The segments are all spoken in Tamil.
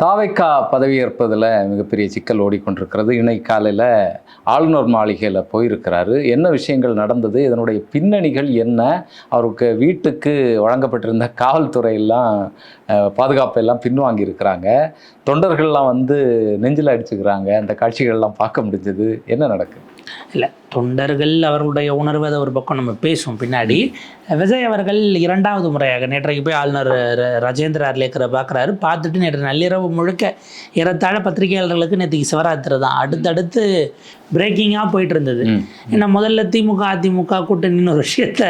தாவைக்கா பதவியேற்பதில் மிகப்பெரிய சிக்கல் ஓடிக்கொண்டிருக்கிறது. இன்னைக்கு காலையில் ஆளுநர் மாளிகையில் போயிருக்கிறாரு. என்ன விஷயங்கள் நடந்தது, இதனுடைய பின்னணிகள் என்ன, அவருக்கு வீட்டுக்கு வழங்கப்பட்டிருந்த காவல்துறையெல்லாம் பாதுகாப்பெல்லாம் பின்வாங்கி இருக்கிறாங்க, தொண்டர்கள்லாம் வந்து நெஞ்சில் அடிச்சுக்கிறாங்க, அந்த காட்சிகள்லாம் பார்க்க முடிஞ்சது. என்ன நடக்குது? இல்லை, தொண்டர்கள் அவர்களுடைய உணர்வு அதை ஒரு பக்கம் நம்ம பேசுவோம் பின்னாடி. விஜய் அவர்கள் 2வது முறையாக நேற்றைக்கு போய் ஆளுநர் ராஜேந்திர அர்லேக்கரை பார்க்குறாரு. பார்த்துட்டு நேற்று நள்ளிரவு முழுக்க ஏறத்தாழ பத்திரிகையாளர்களுக்கு நேற்றுக்கு சிவராத்திரி தான் அடுத்தடுத்து பிரேக்கிங்காக போயிட்டு இருந்தது. ஏன்னா முதல்ல திமுக அதிமுக கூட்டணின்னு ஒரு விஷயத்த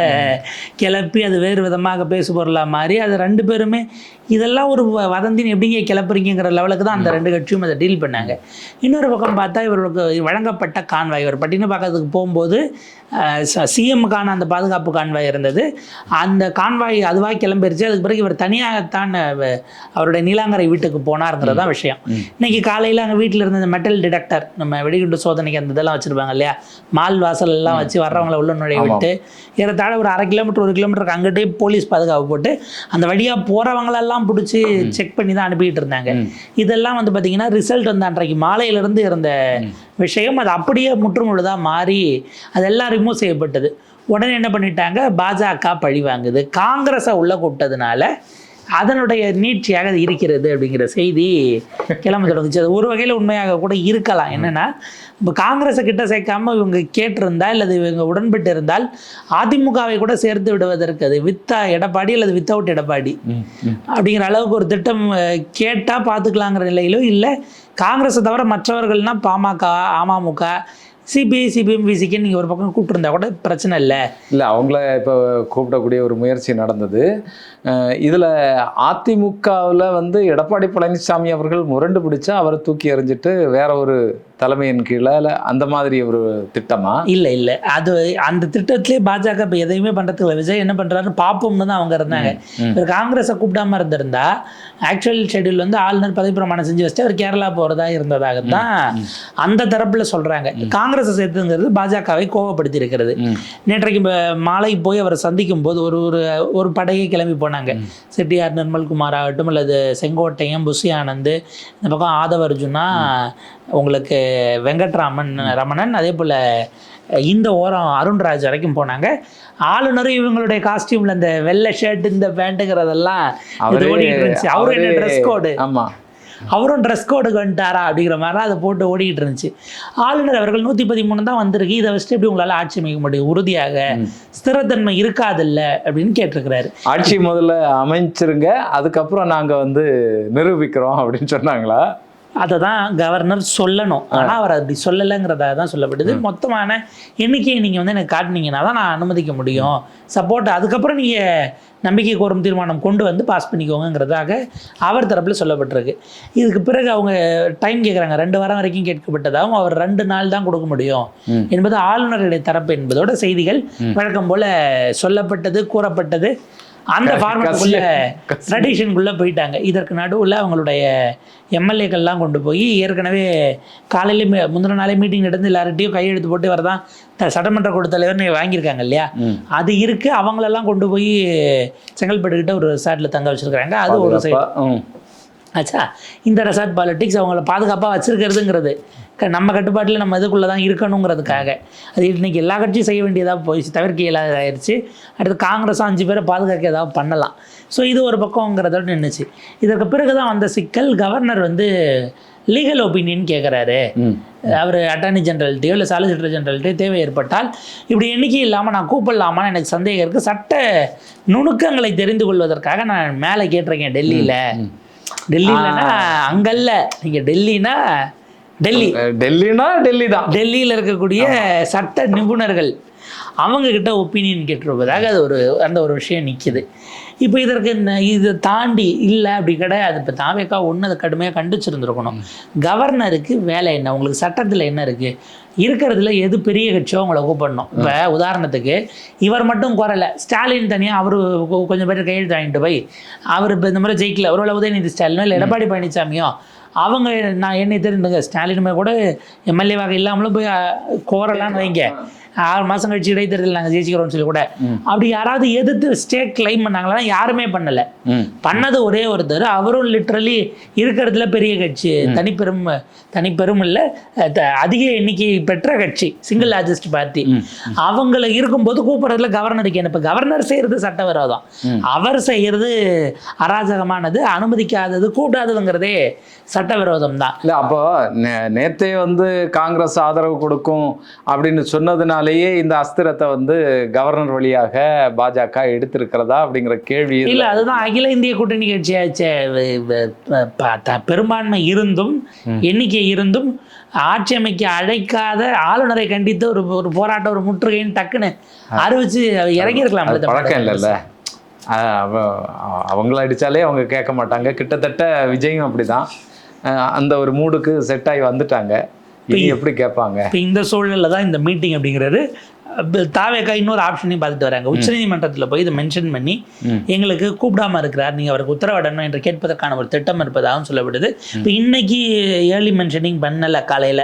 கிளப்பி அது வேறு விதமாக பேசு பொருளாக மாறி அது 2 பேருமே இதெல்லாம் ஒரு வதந்தின்னு எப்படிங்க கிளப்புறீங்கிற லெவலுக்கு தான் அந்த 2 கட்சியும் அதை டீல் பண்ணாங்க. இன்னொரு பக்கம் பார்த்தா இவர்களுக்கு வழங்கப்பட்ட கான்வாய், ஒரு பட்டின பார்க்கறதுக்கு போகும்போது சிஎம்முக்கான அந்த பாதுகாப்பு கான்வாய் இருந்தது. அந்த கான்வாய் அதுவாக கிளம்பிருச்சு. அதுக்கு பிறகு இவர் தனியாகத்தான் அவருடைய நீலாங்கரை வீட்டுக்கு போனாருங்கிறது தான் விஷயம். இன்னைக்கு காலையில் அங்கே வீட்டில் இருந்த இந்த மெட்டல் டிடெக்டர், நம்ம வெடிகுண்டு சோதனைக்கு அந்த இதெல்லாம் வச்சுருப்பாங்க இல்லையா, மால் வாசல் எல்லாம் வச்சு வர்றவங்களை உள்ள நுழைய விட்டு ஏறத்தாழ ஒரு 1/2 கிலோமீட்டர் 1 கிலோமீட்டருக்கு அங்கிட்டே போலீஸ் பாதுகாப்பு போட்டு அந்த வழியாக போகிறவங்களெல்லாம் பிடிச்சி செக் பண்ணி தான் அனுப்பிட்டு இருந்தாங்க. இதெல்லாம் வந்து பார்த்திங்கன்னா ரிசல்ட் வந்து அன்றைக்கு மாலையிலேருந்து இருந்த விஷயம் அது அப்படியே முற்றுமுழுதாக மாறி அதெல்லாம் ரிமூவ் செய்யப்பட்டது. உடனே என்ன பண்ணிட்டாங்க, பாஜக பழி வாங்குது, காங்கிரஸை உள்ளே கூப்பிட்டதுனால அதனுடைய நீட்சியாக அது இருக்கிறது அப்படிங்கிற செய்தி கிளம்ப தொடங்குச்சு. அது ஒரு வகையில் உண்மையாக கூட இருக்கலாம். என்னென்னா, இப்போ காங்கிரஸை கிட்ட சேர்க்காம இவங்க கேட்டிருந்தா அல்லது இவங்க உடன்பட்டு இருந்தால் அதிமுகவை கூட சேர்த்து விடுவதற்கு அது வித்தா எடப்பாடி அல்லது வித்தவுட் எடப்பாடி அப்படிங்கிற அளவுக்கு ஒரு திட்டம் கேட்டால் பார்த்துக்கலாங்கிற நிலையிலும் இல்லை. காங்கிரஸை தவிர மற்றவர்கள்னால் பாமக, அமமுக, சிபிஐ, சிபிஎம், விசிக்கு நீங்கள் ஒரு பக்கம் கூப்பிட்டுருந்தா கூட பிரச்சனை இல்லை. அவங்கள இப்போ கூப்பிடக்கூடிய ஒரு முயற்சி நடந்தது. இதில் அதிமுகவில் வந்து எடப்பாடி பழனிசாமி அவர்கள் முரண்டு பிடிச்சா அவரை தூக்கி எறிஞ்சிட்டு வேற ஒரு தலைமையின் கீழே அந்த மாதிரி ஒரு திட்டமா? இல்லை, அது அந்த திட்டத்திலே பாஜக இப்போ எதையுமே பண்ணுறதுக்கு விஜய் என்ன பண்ணுறாரு பார்ப்போம்னு தான் அவங்க இருந்தாங்க. இவர் காங்கிரஸை கூப்பிடாம இருந்திருந்தா ஆக்சுவல் ஷெடியூல் வந்து ஆளுநர் பதவி பிரமாணம் செஞ்சு வச்சுட்டு அவர் கேரளா போகிறதா இருந்ததாகத்தான் அந்த தரப்பில் சொல்கிறாங்க. காங்கிரஸை சேர்த்துங்கிறது பாஜகவை கோவப்படுத்தி இருக்கிறது. நேற்றைக்கு மாலை போய் அவரை சந்திக்கும் போது ஒரு படையை கிளம்பி போனாங்க. செட்டியார் நிர்மல்குமார் ஆகட்டும் அல்லது செங்கோட்டையன், புஷி ஆனந்த், இந்த பக்கம் ஆதவ அர்ஜுனா, உங்களுக்கு ரமணன், அதே போல் இந்த ஓரம் அருண்ராஜ் வரைக்கும் போனாங்க. ஆளுநரும் இவங்களுடைய காஸ்டியூமில் இந்த வெள்ளை ஷர்ட் இந்த பேண்ட்டுங்கிறதெல்லாம் ஓடிக்கிட்டு இருந்துச்சு. அவரும் என்ன ட்ரெஸ் கோடு, அவரும் ட்ரெஸ் கோடுக்கு வந்துட்டாரா அப்படிங்கிற மாதிரிலாம் அதை போட்டு ஓடிக்கிட்டு இருந்துச்சு. ஆளுநர் அவர்கள் 113 தான் வந்திருக்கு, இதை வச்சுட்டு எப்படி உங்களால் ஆட்சி அமைக்க முடியும், உறுதியாக ஸ்திரத்தன்மை இருக்காதில்ல அப்படின்னு கேட்டிருக்கிறாரு. ஆட்சி முதல்ல அமைச்சிருங்க, அதுக்கப்புறம் நாங்கள் வந்து நிரூபிக்கிறோம் அப்படின்னு சொன்னாங்களா? அதை தான் கவர்னர் சொல்லணும். ஆனால் அவர் அப்படி சொல்லலைங்கிறதா தான் சொல்லப்படுது. மொத்தமான எண்ணிக்கையை நீங்கள் வந்து எனக்கு காட்டினீங்கன்னா தான் நான் அனுமதிக்க முடியும், சப்போர்ட் அதுக்கப்புறம் நீங்கள் நம்பிக்கை கோரும் தீர்மானம் கொண்டு வந்து பாஸ் பண்ணிக்கோங்கிறதாக அவர் தரப்பில் சொல்லப்பட்டிருக்கு. இதுக்கு பிறகு அவங்க டைம் கேட்குறாங்க. 2 வாரம் வரைக்கும் கேட்கப்பட்டதாகவும் அவர் 2 நாள் தான் கொடுக்க முடியும் என்பது ஆளுநருடைய தரப்பு என்பதோட செய்திகள் வழக்கம் போல் சொல்லப்பட்டது, கூறப்பட்டது. அந்த ஃபார்மேட்டுக்குள்ள ட்ரெடிஷனுக்குள்ளே போயிட்டாங்க. இதற்கு நடுவில் அவங்களுடைய எம்எல்ஏக்கள்லாம் கொண்டு போய் ஏற்கனவே காலையில் முந்தின நாளே மீட்டிங் நடந்து எல்லார்ட்டையும் கையெழுத்து போட்டு வரதான் சட்டமன்ற குழு தலைவர்னு வாங்கியிருக்காங்க இல்லையா, அது இருக்குது. அவங்களெல்லாம் கொண்டு போய் செங்கல்பட்டுக்கிட்ட ஒரு ரெசார்ட்டில் தங்க வச்சுருக்காங்க. அது ஒரு சைடு ஆச்சா. இந்த ரெசார்ட் பாலிட்டிக்ஸ் அவங்கள பாதுகாப்பாக வச்சுருக்கிறதுங்கிறது நம்ம கட்டுப்பாட்டில் நம்ம இதுக்குள்ளே தான் இருக்கணுங்கிறதுக்காக அது இன்றைக்கி எல்லா கட்சியும் செய்ய வேண்டியதாக போயிடுச்சு, தவிர்க்க இயலாத ஆயிடுச்சு. அடுத்து காங்கிரஸும் 5 பேரை பாதுகாக்க ஏதாவது பண்ணலாம். ஸோ இது ஒரு பக்கங்கிறதோட நின்றுச்சு. இதற்கு பிறகு தான் வந்த சிக்கல். கவர்னர் வந்து லீகல் ஒப்பீனியன் கேட்குறாரு. அவர் அட்டார்னி ஜெனரல்கிட்டையோ இல்லை சாலிசிட்டர் ஜெனரல்கிட்டையோ தேவை ஏற்பட்டால் இப்படி எண்ணிக்கை இல்லாமல் நான் கூப்பிடலாமான்னு எனக்கு சந்தேகம் இருக்குது. சட்ட நுணுக்கங்களை தெரிந்து கொள்வதற்காக நான் மேலே கேட்டிருக்கேன் டெல்லியிலனா அங்கல்ல, நீங்கள் டெல்லினா டெல்லி தான், டெல்லியில் இருக்கக்கூடிய சட்ட நிபுணர்கள் அவங்கக்கிட்ட ஒப்பீனியன் கேட்டிருப்பதாக அது அந்த ஒரு விஷயம் நிற்கிது. இப்போ இதற்கு இதை தாண்டி இல்லை அப்படி கிடையாது. இப்போ தாவேக்கா அதை கடுமையாக கண்டிச்சிருந்துருக்கணும். கவர்னருக்கு வேலை என்ன, உங்களுக்கு சட்டத்தில் என்ன இருக்குது, இருக்கிறதுல எது பெரிய கட்சியோ அவங்கள கூப்பிடணும். இப்போ உதாரணத்துக்கு இவர் மட்டும் குறையில, ஸ்டாலின் தனியாக அவர் கொஞ்சம் பேர் கையெழுத்து வாங்கிட்டு போய் அவர் இப்போ இந்த மாதிரி ஜெயிக்கல, ஒருவேளை உதயநிதி ஸ்டாலினோ இல்லை எடப்பாடி பழனிசாமியோ அவங்க நான் என்னை தெரிஞ்சுங்க ஸ்டாலினுமே கூட எம்எல்ஏவாக இல்லாமலும் போய் கோரலான்னு வைங்க, 6 மாதம் கழிச்சு இடைத்தேர்தல் நாங்கள் ஜெயிச்சுக்கிறோம்னு சொல்லி கூட அப்படி யாராவது எதிர்த்து ஸ்டேட் கிளைம் பண்ணாங்களா? யாருமே பண்ணலை. பண்ணது ஒரே ஒருத்தர், அவரும் லிட்ரலி இருக்கிறதுல பெரிய கட்சி, தனிப்பெரும் இல்லை, அதிக எண்ணிக்கை பெற்ற கட்சி, சிங்கிள் லார்ஜஸ்ட் பார்ட்டி. அவங்கள இருக்கும்போது கூப்பிட்றதுல கவர்னருக்கு என்ன? இப்போ கவர்னர் செய்கிறது சட்டவிரோதம், அவர் செய்கிறது அராஜகமானது, அனுமதிக்காதது, கூட்டாததுங்கிறதே சட்டவிரோதம் தான். இல்லை, அப்போ நேத்தே வந்து காங்கிரஸ் ஆதரவு கொடுக்கும் அப்படின்னு சொன்னதுனாலேயே இந்த அஸ்திரத்தை வந்து கவர்னர் வழியாக பாஜக எடுத்திருக்கிறதா அப்படிங்கிற கேள்வி இல்லை. அதுதான் அகில இந்திய கூட்டணி கட்சியாச்சே. பெரும்பான்மை இருந்தும் எண்ணிக்கை இருந்தும் ஆட்சி அமைக்க அழைக்காத ஆளுநரை கண்டித்து ஒரு போராட்டம், ஒரு முற்றுகைன்னு டக்குன்னு அறிவிச்சு இறங்கி இருக்கலாம். பழக்கம் இல்லைல்ல, அவங்கள அடித்தாலே அவங்க கேட்க மாட்டாங்க. கிட்டத்தட்ட விஜயும் அப்படிதான், அந்த ஒரு மூடுக்கு செட் ஆகி வந்துட்டாங்க. எப்படி கேட்பாங்க? இப்போ இந்த சூழலில் தான் இந்த மீட்டிங் அப்படிங்கிறது. தாவேக்கா இன்னொரு ஆப்ஷனையும் பார்த்துட்டு வராங்க. உச்சநீதிமன்றத்தில் போய் இதை மென்ஷன் பண்ணி எங்களுக்கு கூப்பிடாம இருக்கிறார், நீங்கள் அவருக்கு உத்தரவிடணும் என்று கேட்பதற்கான ஒரு திட்டம் இருப்பதாகவும் சொல்லப்படுது. இப்போ இன்னைக்கு ஏர்லி மென்ஷனிங் பண்ணலை காலையில்.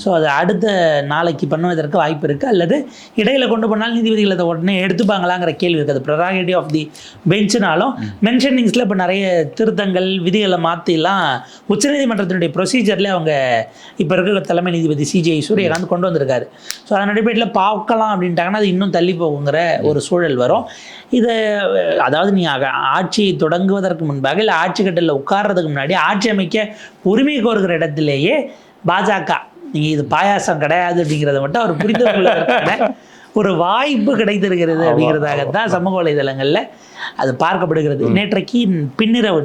ஸோ அது அடுத்த நாளைக்கு பண்ணுவதற்கு வாய்ப்பு இருக்குது, அல்லது இடையில கொண்டு போனாலும் நீதிபதிகள் அதை உடனே எடுத்துப்பாங்களாங்கிற கேள்வி இருக்குது. ப்ரெராகேட்டிவ் ஆஃப் தி பெஞ்சுனாலும் மென்ஷனிங்ஸில் இப்போ நிறைய திருத்தங்கள், விதிகளை மாற்றிலாம் உச்சநீதிமன்றத்தினுடைய ப்ரொசீஜர்லேயே அவங்க இப்போ இருக்கிற தலைமை நீதிபதி CJI சூரியகாந்த் கொண்டு வந்திருக்காரு. ஸோ அதன் அடிப்படையில் பார்க்கலாம் அப்படின்ட்டாங்கன்னா அது இன்னும் தள்ளி போகுங்கிற ஒரு சூழல் வரும். இது அதாவது நீ ஆட்சியை தொடங்குவதற்கு முன்பாக இல்லை ஆட்சி கட்டலில் உட்கார்றதுக்கு முன்னாடி ஆட்சி அமைக்க உரிமை கோருகிற இடத்திலேயே பாஜக நீங்கள் இது பாயாசம் கிடையாது அப்படிங்கிறத மட்டும் அவர் புரிந்து கொள்ள ஒரு வாய்ப்பு கிடைத்திருக்கிறது அப்படிங்கிறதாகத்தான் சமூக வலைதளங்களில் அது பார்க்கப்படுகிறது. நேற்றைக்கு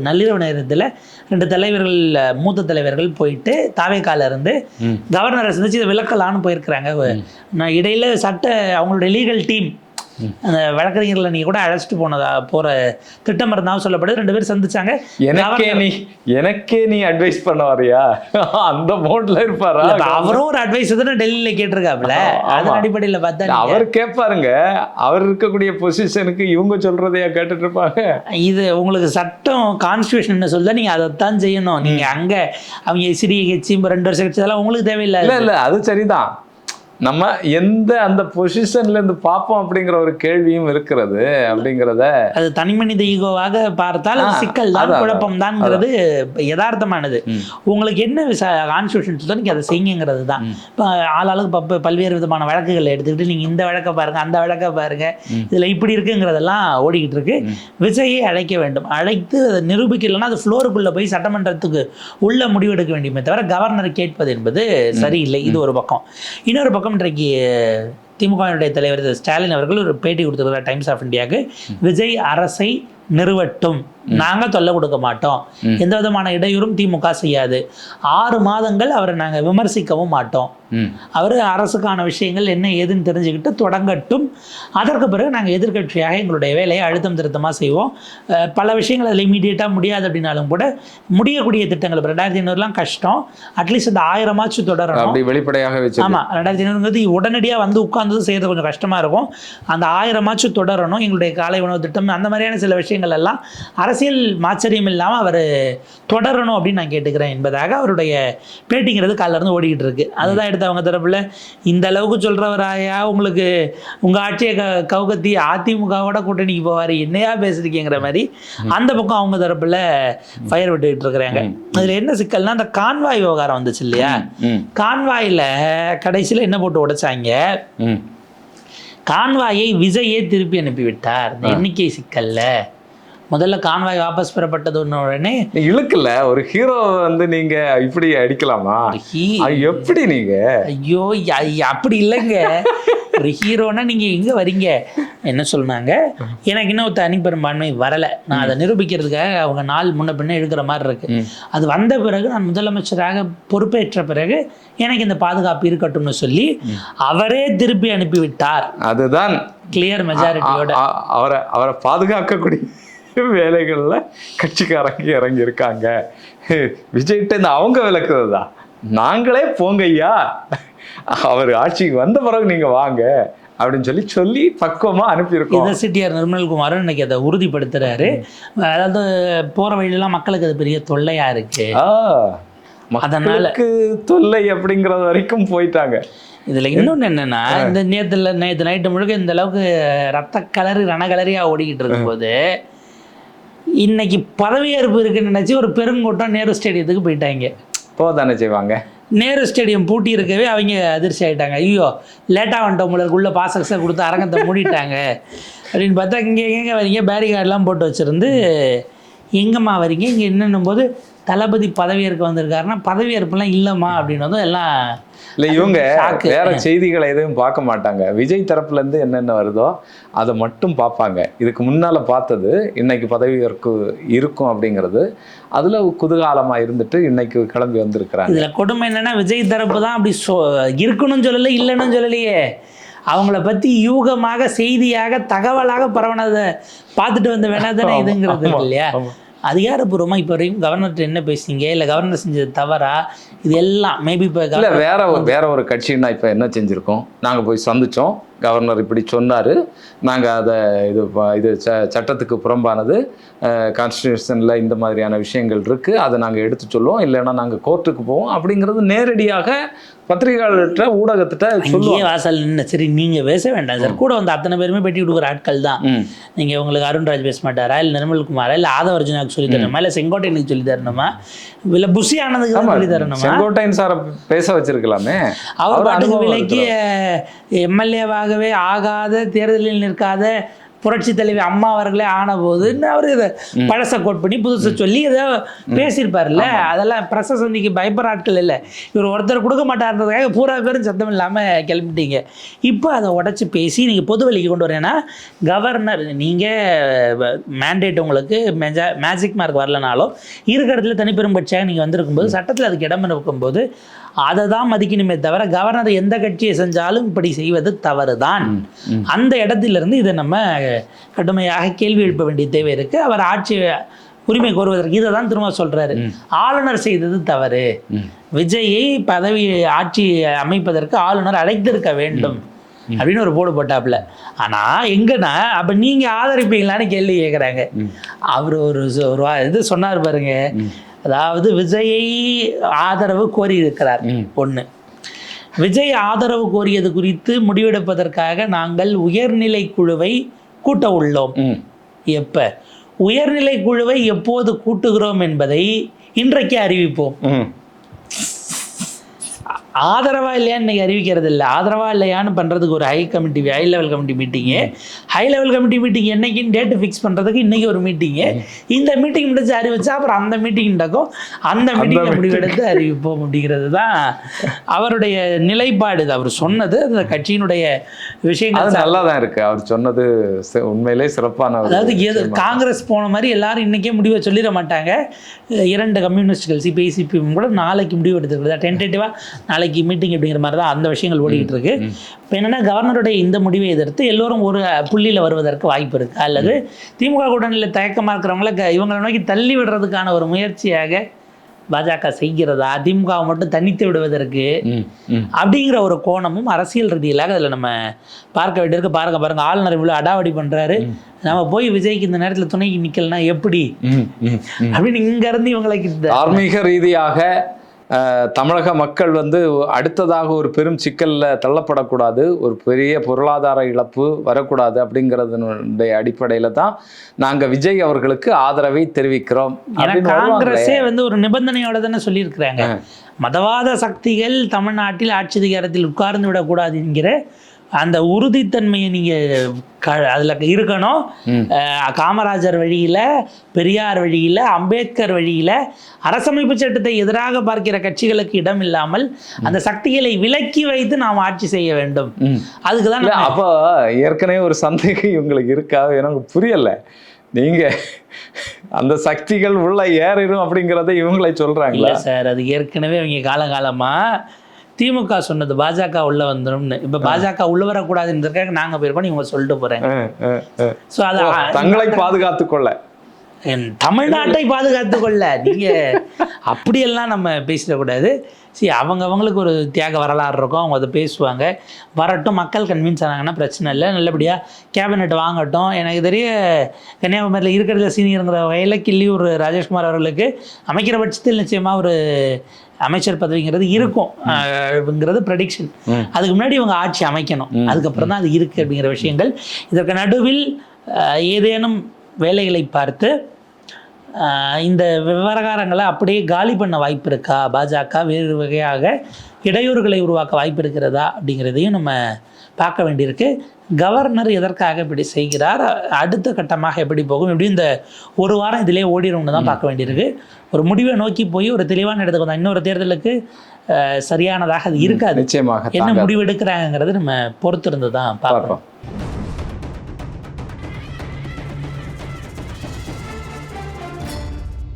நள்ளிரவு நேரத்தில் 2 தலைவர்கள், மூத்த தலைவர்கள் போயிட்டு தாவேக்கால இருந்து கவர்னரை சந்திச்சு இதை விளக்கலான்னு போயிருக்கிறாங்க. நான் இடையில அவங்களுடைய லீகல் டீம் அந்த வழக்கறிஞர்களை நீ கூட அழைச்சிட்டு போற திட்டம் இருந்தாலும் சொல்லப்படுது. 2 பேரும் சந்திச்சாங்க. எனக்கே நீ அட்வைஸ் பண்ண வரியா? அந்த மோட்ல இருப்பாரா? அவரும் ஒரு அட்வைஸ் தானே டெல்லியில கேட்டிருக்காப்ல. அதன் அடிப்படையில் பார்த்தா அவர் கேட்பாருங்க. அவர் இருக்கக்கூடிய பொசிஷனுக்கு இவங்க சொல்றதையா கேட்டுட்டு இருப்பாங்க? இது உங்களுக்கு சட்டம் கான்ஸ்டியூஷன் சொல்ல நீங்க அதைத்தான் செய்யணும். நீங்க அங்க அவங்க சிறிய கட்சி 2 வருஷம் கட்சி அதெல்லாம் உங்களுக்கு தேவையில்லை. இல்ல அது சரிதான். நம்ம அந்த பொசிஷன்ல இருந்து பார்ப்போம் அப்படிங்கிற ஒரு கேள்வியும் இருக்கிறது. அப்படிங்கிறத அது தனி மனித ஈகோவாக பார்த்தால் சிக்கல் தான், குழப்பம் தான்ங்கிறது யதார்த்தமானது. உங்களுக்கு என்ன கான்ஸ்டியூஷன் சொல்ல நீங்க அதை செய்யுங்கிறது தான். இப்போ ஆளாளுக்கு பல்வேறு விதமான வழக்குகளை எடுத்துக்கிட்டு நீங்க இந்த வழக்கை பாருங்க, அந்த வழக்கை பாருங்க, இதுல இப்படி இருக்குங்கிறதெல்லாம் ஓடிக்கிட்டு இருக்கு. விஜயை அழைக்க வேண்டும், அழைத்து அதை நிரூபிக்கலைன்னா அது ஃப்ளோருக்குள்ள போய் சட்டமன்றத்துக்கு உள்ள முடிவெடுக்க வேண்டியமே தவிர கவர்னர் கேட்பது என்பது சரியில்லை. இது ஒரு பக்கம். இன்னொரு பக்கம் இன்றைக்கு திமுகவினுடைய தலைவர் ஸ்டாலின் அவர்கள் ஒரு பேட்டி கொடுத்திருக்கிறார் டைம்ஸ் ஆஃப் இந்தியாவுக்கு. விஜய் அரசை நிறுவட்டும், நாங்க தொல்லை கொடுக்க மாட்டோம், எந்த விதமான இடையூறும் திமுக செய்யாது, 6 மாதங்கள் அவரை நாங்க விமர்சிக்கவும் மாட்டோம், அவர் அரசுக்கான விஷயங்கள் என்ன ஏதுன்னு தெரிஞ்சுக்கிட்டு தொடங்கட்டும், அதற்கு பிறகு நாங்கள் எதிர்கட்சியாக எங்களுடைய வேலையை அழுத்தம் திருத்தமாக செய்வோம், பல விஷயங்கள் அதில் இமீடியட்டாக முடியாது அப்படின்னாலும் கூட முடியக்கூடிய திட்டங்கள் 2500 கஷ்டம், அட்லீஸ்ட் அந்த 1000 தொடரணும். வெளிப்படையாக வச்சு ஆமாம், 2500 உடனடியாக வந்து உட்கார்ந்து செய்யறது கொஞ்சம் கஷ்டமாக இருக்கும். அந்த 1000 தொடரணும். எங்களுடைய காலை உணவு திட்டம், அந்த மாதிரியான சில விஷயங்கள் எல்லாம் அரசியல் மாச்சரியம் இல்லாமல் அவர் தொடரணும் அப்படின்னு நான் கேட்டுக்கிறேன் என்பதாக அவருடைய பேட்டிங்கிறது காலில் இருந்து ஓடிக்கிட்டு இருக்கு. அதுதான் எடுத்து அவங்க தரப்புல இந்த அளவுக்கு சொல்றவராயா உங்களுக்கு உங்க ஆட்சியை கவுகத்தி அதிமுகவோட கூட்டணிக்கு போவார், என்னையா பேசுறீங்கிற மாதிரி அந்த பக்கம் அவங்க தரப்புல ஃபயர் விட்டுக்கிட்டு இருக்கிறாங்க. அதுல என்ன சிக்கல்னா அந்த கான்வாய் விவகாரம் வந்துச்சு இல்லையா, கான்வாயில கடைசியில் என்ன போட்டு உடைச்சாங்க, கான்வாயை விஜயே திருப்பி அனுப்பிவிட்டார். இந்த எண்ணிக்கை சிக்கல்ல முதல்ல கான்வாய் வாபஸ் பெறப்பட்டது உடனே இழுக்கல ஒரு ஹீரோ வந்து நீங்க இப்படி அடிக்கலாமா? எப்படி நீங்க? ஐயோ அப்படி இல்லைங்க, ஒரு ஹீரோனா நீங்க எங்க வரீங்க? என்ன சொன்னாங்க, எனக்கு இன்னும் தனிப்பெரும்பான்மை வரலை, நான் அதை நிரூபிக்கிறதுக்காக அவங்க நாள் முன்ன பின்ன எடுக்கிற மாதிரி இருக்கு, அது வந்த பிறகு நான் முதலமைச்சராக பொறுப்பேற்ற பிறகு எனக்கு இந்த பாதுகாப்பு இருக்கட்டும்னு சொல்லி அவரே திருப்பி அனுப்பிவிட்டார். அதுதான் கிளியர் மெஜாரிட்டியோட அவரை பாதுகாக்கக்கூடிய வேலைகள்ல கட்சிக்காரங்க இறங்கி இருக்காங்க. விஜய்கிட்ட இந்த அவங்க விளக்குறதா, நாங்களே போங்கய்யா, அவர் ஆட்சிக்கு வந்த பிறகு நீங்க வாங்க அப்படின்னு சொல்லி பக்குவமா அனுப்பியிருக்கோம். சிடிஆர் நிர்மல்குமார் இன்னைக்கு அதை உறுதிப்படுத்துறாரு. அதாவது போற வழியெல்லாம் மக்களுக்கு அது பெரிய தொல்லையா இருக்கு, மக்களுக்கு தொல்லை அப்படிங்கிறது வரைக்கும் போயிட்டாங்க. இதில் இன்னொன்று என்னென்னா, இந்த நேற்று நைட்டு முழுக்க இந்த அளவுக்கு ரத்த கலரி ரணகலரியாக ஓடிக்கிட்டு இருக்கும்போது இன்னைக்கு பதவியேற்பு இருக்குன்னு நினச்சி ஒரு பெருங்கூட்டம் நேரு ஸ்டேடியத்துக்கு போயிட்டாங்க. போதானே செய்வாங்க. நேரு ஸ்டேடியம் பூட்டி இருக்கவே அவங்க அதிர்ச்சி ஆகிட்டாங்க. ஐயோ லேட்டாக வந்துட்டவங்களுக்குள்ளே பாசக்ஸை கொடுத்து அரங்கத்தை மூடிட்டாங்க அப்படின்னு பார்த்தா, இங்கே எங்கே வரீங்க, பேரிகார்டெலாம் போட்டு வச்சுருந்து எங்கம்மா வரீங்க இங்கே என்னன்னும் போது, தளபதி பதவியேற்க வந்திருக்காருன்னா பதவியேற்புலாம் இல்லைம்மா அப்படின்னு வந்து எல்லாம் இல்லை. இவங்க வேற செய்திகளை எதுவும் பார்க்க மாட்டாங்க. விஜய் தரப்புலேருந்து என்னென்ன வருதோ அதை மட்டும் பார்ப்பாங்க. இதுக்கு முன்னால் பார்த்தது இன்னைக்கு பதவியேற்பு இருக்கும் அப்படிங்கிறது அதில் குதூகாலமாக இருந்துட்டு இன்னைக்கு கிளம்பி வந்திருக்கிறாங்க. இதில் கொடுமை என்னென்னா, விஜய் தரப்பு தான் அப்படி இருக்கணும்னு சொல்லலை, இல்லைன்னு சொல்லலையே. அவங்கள பற்றி யூகமாக செய்தியாக தகவலாக பரவனதை பார்த்துட்டு வந்த வேணா தானே இதுங்கிறது இல்லையா? அதிகாரப்பூர்வமாக இப்போ வரைக்கும் கவர்னர்கிட்ட என்ன பேசுனீங்க, இல்லை கவர்னர் செஞ்சது தவறா, இது எல்லாம் மேபி இப்போ இல்லை வேற ஒரு கட்சின்னா இப்போ என்ன செஞ்சுருக்கோம், நாங்கள் போய் சந்தித்தோம், கவர்னர் இப்படி சொன்னார், நாங்கள் அதை இது சட்டத்துக்கு புறம்பானது, கான்ஸ்டியூஷனில் இந்த மாதிரியான விஷயங்கள் இருக்குது, அதை நாங்கள் எடுத்து சொல்லுவோம், இல்லைன்னா நாங்கள் கோர்ட்டுக்கு போவோம் அப்படிங்கிறது நேரடியாக பத்திரிகையாளர்கிட்ட ஊடகத்திட்ட சொல்லுவோம். வாசல் நின்று சரி நீங்கள் பேச வேண்டாம் சார், கூட வந்து அத்தனை பேருமே பெட்டி கொடுக்குற ஆட்கள் தான். நீங்கள் உங்களுக்கு அருண்ராஜ் பேச மாட்டாரா, இல்லை நிர்மல்குமாரா, இல்லை ஆதவர்ஜுனாக்கு சொல்லி தரணுமா, இல்லை செங்கோட்டையனுக்கு சொல்லி தரணுமா, இல்லை புஷி ஆனதுக்கு தான் சொல்லி தரணுமா? செங்கோட்டையன் சாரை பேச வச்சிருக்கலாமே. அவர் பாட்டுக்கு விலைக்கு எம்எல்ஏவாகவே ஆகாத, தேர்தலில் நிற்காத புரட்சி தலைவி அம்மா அவர்களே ஆன போது அவர் இதை பழச கோட் பண்ணி புதுசை சொல்லி ஏதோ பேசியிருப்பார்ல. அதெல்லாம் பிரச சந்திக்கு பயப்படுற ஆட்கள் இல்லை. இவர் ஒருத்தர் கொடுக்க மாட்டார்ன்றதுக்காக பூரா பேரும் சத்தம் இல்லாமல் கிளம்பிட்டீங்க. இப்போ அதை உடச்சி பேசி நீங்கள் பொது வழிக்கு கொண்டு வரேன்னா, கவர்னர் நீங்கள் மேண்டேட் உங்களுக்கு மேஜிக் மார்க் வரலனாலும் இருக்கிற இடத்துல தனிப்பெரும் கட்சியாக நீங்கள் வந்திருக்கும்போது, சட்டத்தில் அதுக்கு இடம் இருக்கும்போது அதை தான் மதிக்கணுமே தவிர, கவர்னர் எந்த கட்சியை செஞ்சாலும் இப்படி செய்வது தவறு தான். அந்த இடத்திலிருந்து இதை நம்ம கடுமையாக கேள்வி எழுப்ப வேண்டிய தேவை இருக்குது. அவர் ஆட்சி உரிமை கோருவதற்கு இதை தான் திரும்ப சொல்கிறாரு. ஆளுநர் செய்தது தவறு, விஜயை பதவி ஆட்சி அமைப்பதற்கு ஆளுநர் அழைத்திருக்க வேண்டும் அப்படின்னு ஒரு போடு போட்டாப்புல. ஆனால் எங்கன்னா அப்போ நீங்கள் ஆதரிப்பீங்களான்னு கேள்வி கேட்குறாங்க. அவர் ஒரு இது சொன்னார் பாருங்க, அதாவது விஜயை ஆதரவு கோரி இருக்கிறார். ஒன்று, விஜய் ஆதரவு கோரியது குறித்து முடிவெடுப்பதற்காக நாங்கள் உயர்நிலை குழுவை கூட்ட உள்ளோம். எப்ப உயர்நிலை குழுவை எப்போது கூட்டுகிறோம் என்பதை இன்றைக்கு அறிவிப்போம். ஆதரவா இல்லையான்னு இன்னைக்கு அறிவிக்கிறது இல்லை. ஆதரவா இல்லையான்னு பண்ணுறதுக்கு ஒரு ஹை லெவல் கமிட்டி மீட்டிங்கு, ஹை லெவல் கமிட்டி மீட்டிங் என்னைக்குன்னு டேட்டு ஃபிக்ஸ் பண்ணுறதுக்கு இன்றைக்கி ஒரு மீட்டிங்கு. இந்த மீட்டிங் முடிச்சு அறிவிச்சா அப்புறம் அந்த மீட்டிங் நடக்கும், அந்த மீட்டிங்கில் முடிவெடுத்து அறிவிப்போம் அப்படிங்கிறது தான் அவருடைய நிலைப்பாடு. அவர் சொன்னது அந்த கட்சியினுடைய விஷயங்கள் நல்லா தான் இருக்குது. அவர் சொன்னது உண்மையிலே சிறப்பான. அதாவது காங்கிரஸ் போன மாதிரி எல்லாரும் இன்றைக்கே முடிவை சொல்லிட மாட்டாங்க. 2 கம்யூனிஸ்டுகள் சிபிஐ சிபிஎம் கூட நாளைக்கு முடிவு எடுத்துக்கிறதா டென்டேட்டிவாக நாளைக்கு மீட்டிங் அப்படிங்கிற மாதிரி தான் அந்த விஷயங்கள் ஓடிக்கிட்டு இருக்கு. இப்போ என்னென்னா, கவர்னருடைய இந்த முடிவை எதிர்த்து எல்லோரும் ஒரு புள்ளியில் வருவதற்கு வாய்ப்பு இருக்குது. அல்லது திமுக கூட்டணியில் தயக்கமாக இருக்கிறவங்கள இவங்களை நோக்கி தள்ளி விடுறதுக்கான ஒரு முயற்சியாக பாஜக செய்கிறதா, திமுகவை மட்டும் தனித்து விடுவதற்கு அப்படிங்கிற ஒரு கோணமும் அரசியல் ரீதியிலாக அதில் நம்ம பார்க்க வேண்டியிருக்கு. பாருங்க ஆளுநர் இவ்வளோ அடாவடி பண்ணுறாரு, நம்ம போய் விஜய்க்கு இந்த நேரத்தில் துணைக்கு நிற்கலன்னா எப்படி அப்படின்னு இங்கேருந்து இவங்களுக்கு தார்மீக ரீதியாக தமிழக மக்கள் அடுத்ததாக ஒரு பெரும் சிக்கலில் தள்ளப்படக்கூடாது, ஒரு பெரிய பொருளாதார இழப்பு வரக்கூடாது அப்படிங்கிறதுடைய அடிப்படையில் தான் நாங்கள் விஜய் அவர்களுக்கு ஆதரவை தெரிவிக்கிறோம். காங்கிரஸே ஒரு நிபந்தனையோட தானே சொல்லியிருக்கிறாங்க, மதவாத சக்திகள் தமிழ்நாட்டில் ஆட்சி அதிகாரத்தில் உட்கார்ந்து விடக்கூடாது என்கிற அந்த உறுதித்தன்மையை நீங்கள் அதில் இருக்கணும். காமராஜர் வழியில், பெரியார் வழியில், அம்பேத்கர் வழியில் அரசமைப்பு சட்டத்தை எதிராக பார்க்கிற கட்சிகளுக்கு இடம் இல்லாமல் அந்த சக்திகளை விலக்கி வைத்து நாம் ஆட்சி செய்ய வேண்டும். அதுக்கு தான். அப்போ ஏற்கனவே ஒரு சந்தேகம் இவங்களுக்கு இருக்கா எனக்கு புரியலை. நீங்கள் அந்த சக்திகள் உள்ள ஏறிடும் அப்படிங்கிறத இவங்களே சொல்கிறாங்களா? சார், அது ஏற்கனவே அவங்க காலகாலமாக திமுக சொன்னது பாஜக உள்ள வந்துடும்னு. இப்போ பாஜக உள்ள வரக்கூடாதுன்றதுக்காக நாங்கள் போயிருக்கோம், இவங்க சொல்லிட்டு போகிறாங்க. ஸோ அதை தங்களை பாதுகாத்து கொள்ள தமிழ்நாட்டை பாதுகாத்து கொள்ள நீங்கள் அப்படியெல்லாம் நம்ம பேசிடக்கூடாது. சரி, அவங்களுக்கு ஒரு தியாக வரலாறு இருக்கும், அவங்க அதை பேசுவாங்க. வரட்டும், மக்கள் கன்வின்ஸ் ஆனாங்கன்னா பிரச்சனை இல்லை, நல்லபடியாக கேபினெட் வாங்கட்டும். எனக்கு தெரிய கன்னியாகுமரியில் இருக்கிறதுல சீனியருங்கிற வகையில் கிள்ளியூர் ராஜேஷ்குமார் அவர்களுக்கு அமைக்கிற பட்சத்தில் நிச்சயமாக ஒரு அமைச்சர் பதவிங்கிறது இருக்கும்ங்கிறது ப்ரெடிக்ஷன். அதுக்கு முன்னாடி இவங்க ஆட்சி அமைக்கணும், அதுக்கப்புறம் தான் அது இருக்குது அப்படிங்கிற விஷயங்கள். இதற்கு நடுவில் ஏதேனும் வேலைகளை பார்த்து இந்த விவகாரங்களை அப்படியே காலி பண்ண வாய்ப்பு இருக்கா, பாஜக வேறு வகையாக இடையூறுகளை உருவாக்க வாய்ப்பு இருக்கிறதா அப்படிங்கிறதையும் நம்ம பார்க்க வேண்டியிருக்கு. கவர்னர் எதற்காக இப்படி செய்கிறார், அடுத்த கட்டமாக எப்படி போகும், இப்படி இந்த ஒரு வாரம் இதிலே ஓடிடும்னு தான் பார்க்க வேண்டியிருக்கு. ஒரு முடிவை நோக்கி போய் ஒரு தெளிவான இடத்துக்கு வந்தால் இன்னொரு தேர்தலுக்கு சரியானதாக அது இருக்காது. நிச்சயமாக என்ன முடிவு எடுக்கிறாங்கிறது நம்ம பொறுத்திருந்து தான் பார்ப்போம்.